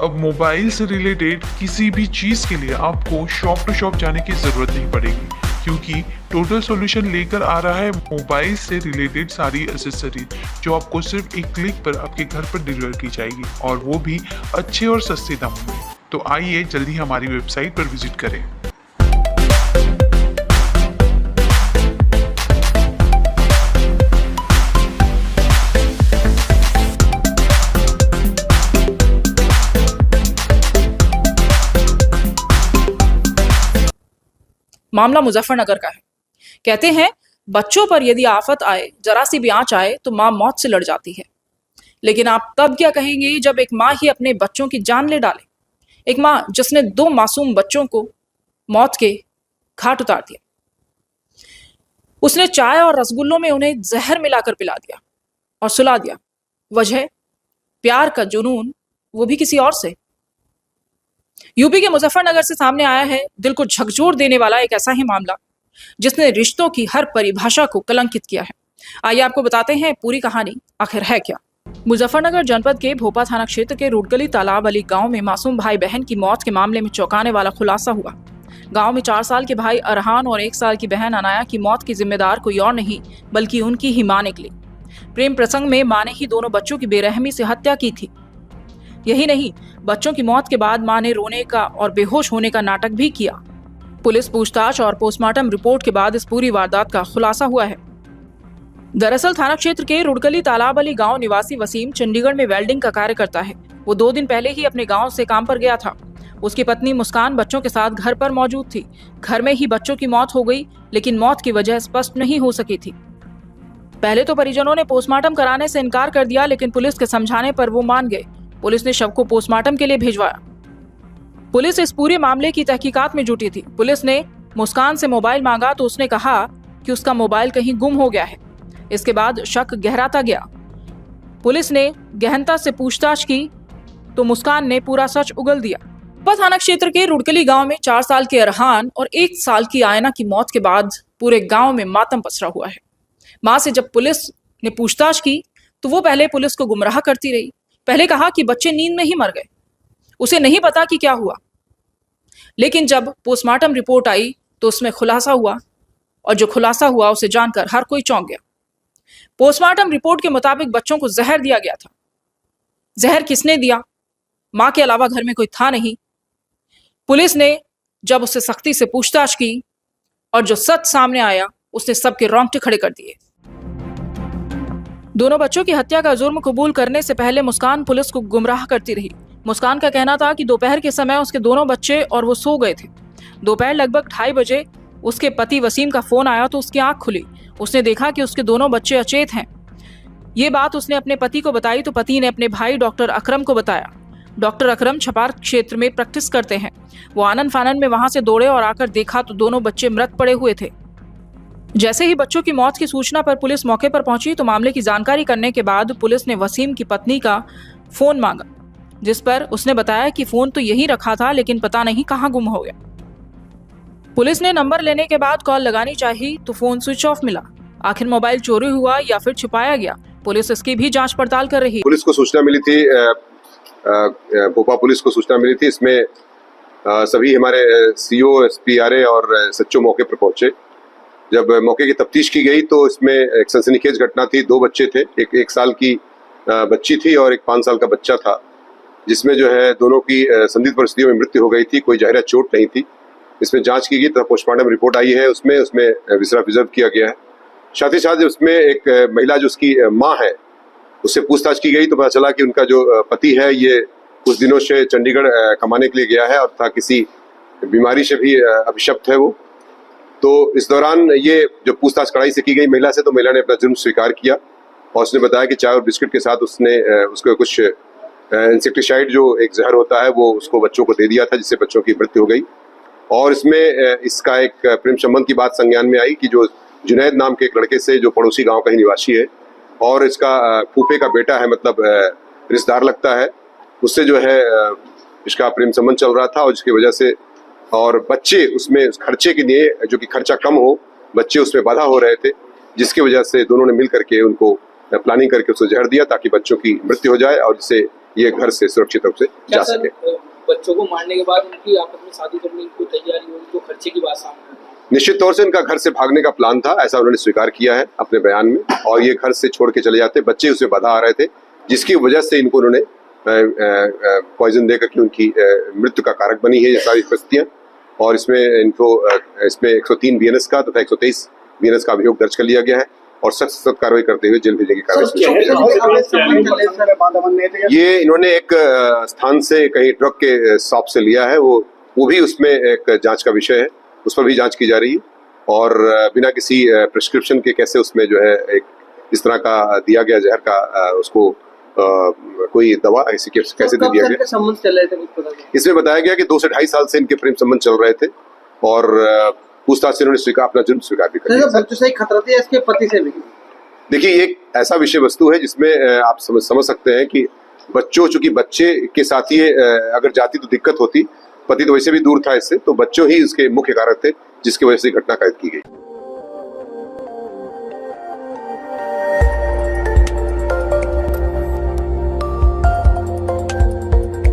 अब मोबाइल से रिलेटेड किसी भी चीज़ के लिए आपको शॉप टू शॉप जाने की ज़रूरत नहीं पड़ेगी, क्योंकि टोटल सॉल्यूशन लेकर आ रहा है मोबाइल से रिलेटेड सारी एसेसरीज जो आपको सिर्फ एक क्लिक पर आपके घर पर डिलीवर की जाएगी, और वो भी अच्छे और सस्ते दामों में। तो आइए जल्दी हमारी वेबसाइट पर विजिट करें। मामला मुजफ्फरनगर का है। कहते हैं बच्चों पर यदि आफत आए, जरा सी भी आंच आए तो मां मौत से लड़ जाती है। लेकिन आप तब क्या कहेंगे जब एक मां ही अपने बच्चों की जान ले डाले। एक मां जिसने 2 मासूम बच्चों को मौत के घाट उतार दिया। उसने चाय और रसगुल्लों में उन्हें जहर मिलाकर पिला दिया और सुला दिया। वजह प्यार का जुनून, वो भी किसी और से। यूपी के मुजफ्फरनगर से सामने आया है दिल को झकझोर देने वाला एक ऐसा ही मामला जिसने रिश्तों की हर परिभाषा को कलंकित किया है। आइए आपको बताते हैं पूरी कहानी आखिर है क्या। मुजफ्फरनगर जनपद के भोपा थाना क्षेत्र के रूटगली तालाब अली गांव में मासूम भाई बहन की मौत के मामले में चौंकाने वाला खुलासा हुआ। गांव में 4 साल के भाई अरहान और 1 साल की बहन अनाया की मौत की जिम्मेदार कोई और नहीं बल्कि उनकी ही मां निकली। प्रेम प्रसंग में मां ने ही दोनों बच्चों की बेरहमी से हत्या की थी। यही नहीं, बच्चों की मौत के बाद मां ने रोने का और बेहोश होने का नाटक भी किया। पुलिस पूछताछ और पोस्टमार्टम रिपोर्ट के बाद इस पूरी वारदात का खुलासा हुआ है। दरअसल थाना क्षेत्र के रुड़कली तालाब अली गांव निवासी वसीम चंडीगढ़ में वेल्डिंग का कार्य करता है। वो 2 दिन पहले ही अपने गांव से काम पर गया था। उसकी पत्नी मुस्कान बच्चों के साथ घर पर मौजूद थी। घर में ही बच्चों की मौत हो गई, लेकिन मौत की वजह स्पष्ट नहीं हो सकी थी। पहले तो परिजनों ने पोस्टमार्टम कराने से इनकार कर दिया, लेकिन पुलिस के समझाने पर वो मान गए। पुलिस ने शव को पोस्टमार्टम के लिए भिजवाया। पुलिस इस पूरे मामले की तहकीकात में जुटी थी। पुलिस ने मुस्कान से मोबाइल मांगा तो उसने कहा कि उसका मोबाइल कहीं गुम हो गया है। इसके बाद शक गहराता गया। पुलिस ने गहनता से पूछताछ की तो मुस्कान ने पूरा सच उगल दिया। भोपा थाना क्षेत्र के रुड़कली गांव में 4 साल के अरहान और 1 साल की आयना की मौत के बाद पूरे गांव में मातम पसरा हुआ है। मां से जब पुलिस ने पूछताछ की तो वो पहले पुलिस को गुमराह करती रही। पहले कहा कि बच्चे नींद में ही मर गए, उसे नहीं पता कि क्या हुआ। लेकिन जब पोस्टमार्टम रिपोर्ट आई तो उसमें खुलासा हुआ, और जो खुलासा हुआ उसे जानकर हर कोई चौंक गया। पोस्टमार्टम रिपोर्ट के मुताबिक बच्चों को जहर दिया गया था। जहर किसने दिया? मां के अलावा घर में कोई था नहीं। पुलिस ने जब उससे सख्ती से पूछताछ की और जो सच सामने आया उसने सबके रोंगटे खड़े कर दिए। दोनों बच्चों की हत्या का जुर्म कबूल करने से पहले मुस्कान पुलिस को गुमराह करती रही। मुस्कान का कहना था कि दोपहर के समय उसके दोनों बच्चे और वो सो गए थे। दोपहर लगभग 2:30 बजे उसके पति वसीम का फोन आया तो उसकी आंख खुली। उसने देखा कि उसके दोनों बच्चे अचेत हैं। ये बात उसने अपने पति को बताई तो पति ने अपने भाई डॉक्टर अकरम को बताया। डॉक्टर अकरम छपार क्षेत्र में प्रैक्टिस करते हैं। वो आनन फानन में वहां से दौड़े और आकर देखा तो दोनों बच्चे मृत पड़े हुए थे। जैसे ही बच्चों की मौत की सूचना पर पुलिस मौके पर पहुंची तो मामले की जानकारी करने के बाद पुलिस ने वसीम की पत्नी का फोन मांगा, जिस पर उसने बताया कि फोन तो यहीं रखा था लेकिन पता नहीं कहां गुम हो गया। पुलिस ने नंबर लेने के बाद कॉल लगानी चाहिए तो फोन स्विच ऑफ मिला। आखिर मोबाइल चोरी हुआ या फिर छुपाया गया, पुलिस इसकी भी जांच पड़ताल कर रही है। पुलिस को सूचना मिली थी, भोपा पुलिस को सूचना मिली थी। इसमें सभी हमारे सीओ, एसपी, आरए और सच्चो मौके पर पहुंचे। जब मौके की तफ्तीश की गई तो इसमें एक सनसनीखेज घटना थी। 2 बच्चे थे, एक 1 साल की बच्ची थी और एक 5 साल का बच्चा था, जिसमें जो है दोनों की संदिग्ध परिस्थितियों में मृत्यु हो गई थी। कोई जहरीला चोट नहीं थी। इसमें जांच की गई तथा पोस्टमार्टम रिपोर्ट आई है। उसमें विसरा प्रिजर्व किया गया है। साथ ही साथ उसमें एक महिला जो उसकी माँ है उससे पूछताछ की गई तो पता चला कि उनका जो पति है ये कुछ दिनों से चंडीगढ़ कमाने के लिए गया है और था किसी बीमारी से भी अभिशप्त है वो। तो इस दौरान ये जो पूछताछ कड़ाई से की गई महिला से, तो महिला ने अपना जुर्म स्वीकार किया और उसने बताया कि चाय और बिस्किट के साथ उसने उसको कुछ इंसेक्टिसाइड जो एक जहर होता है वो उसको बच्चों को दे दिया था, जिससे बच्चों की मृत्यु हो गई। और इसमें इसका एक प्रेम संबंध की बात संज्ञान में आई कि जो जुनैद नाम के एक लड़के से, जो पड़ोसी गांव का ही निवासी है और इसका फूफे का बेटा है, मतलब रिश्तेदार लगता है, उससे जो है इसका प्रेम संबंध चल रहा था और जिसकी वजह से और बच्चे उसमें खर्चे के लिए, जो कि खर्चा कम हो, बच्चे उसमें बाधा हो रहे थे, जिसकी वजह से दोनों ने मिल करके उनको प्लानिंग करके उसको जहर दिया ताकि बच्चों की मृत्यु हो जाए और जिससे ये घर से सुरक्षित रूप से जा सके। बच्चों को मारने के बाद उनकी आपस में शादी करने की कोई तैयारी होगी तो खर्चे की बात सामने आई? निश्चित तौर से इनका घर से भागने का प्लान था, ऐसा उन्होंने स्वीकार किया है अपने बयान में, और ये घर से छोड़ के चले जाते, बच्चे उसमें बाधा आ रहे थे, जिसकी वजह से इनको उन्होंने पॉइजन देकर के उनकी मृत्यु का कारक बनी है ये सारी परिस्थितियां। और इसमें 103 बीएनएस का तथा 123 बीएनएस का अभियोग दर्ज कर लिया गया है और सख्त कार्रवाई करते हुए जेल भेजने की कार्रवाई। ये इन्होंने एक स्थान से कहीं ट्रक के शॉप से लिया है, वो भी उसमें एक जांच का विषय है, उस पर भी जांच की जा रही है। और बिना किसी प्रिस्क्रिप्शन के कैसे उसमें जो है एक इस तरह का दिया गया जहर का उसको कोई दवा ऐसी कैसे दे दिया गया। संबंध चल रहे थे, इसमें बताया गया कि 2 से 2.5 साल से इनके प्रेम संबंध चल रहे थे और पूछताछ से इन्होंने अपना जुर्म स्वीकार भी कर लिया। बच्चों से ही खतरा था इसके पति से भी? देखिए, ये एक ऐसा विषय वस्तु है जिसमें आप समझ सकते हैं कि चूंकि बच्चे के साथ ही अगर जाती तो दिक्कत होती, पति तो वैसे भी दूर था इससे, तो बच्चों ही इसके मुख्य कारक थे जिसकी वजह से घटना कैद की गई।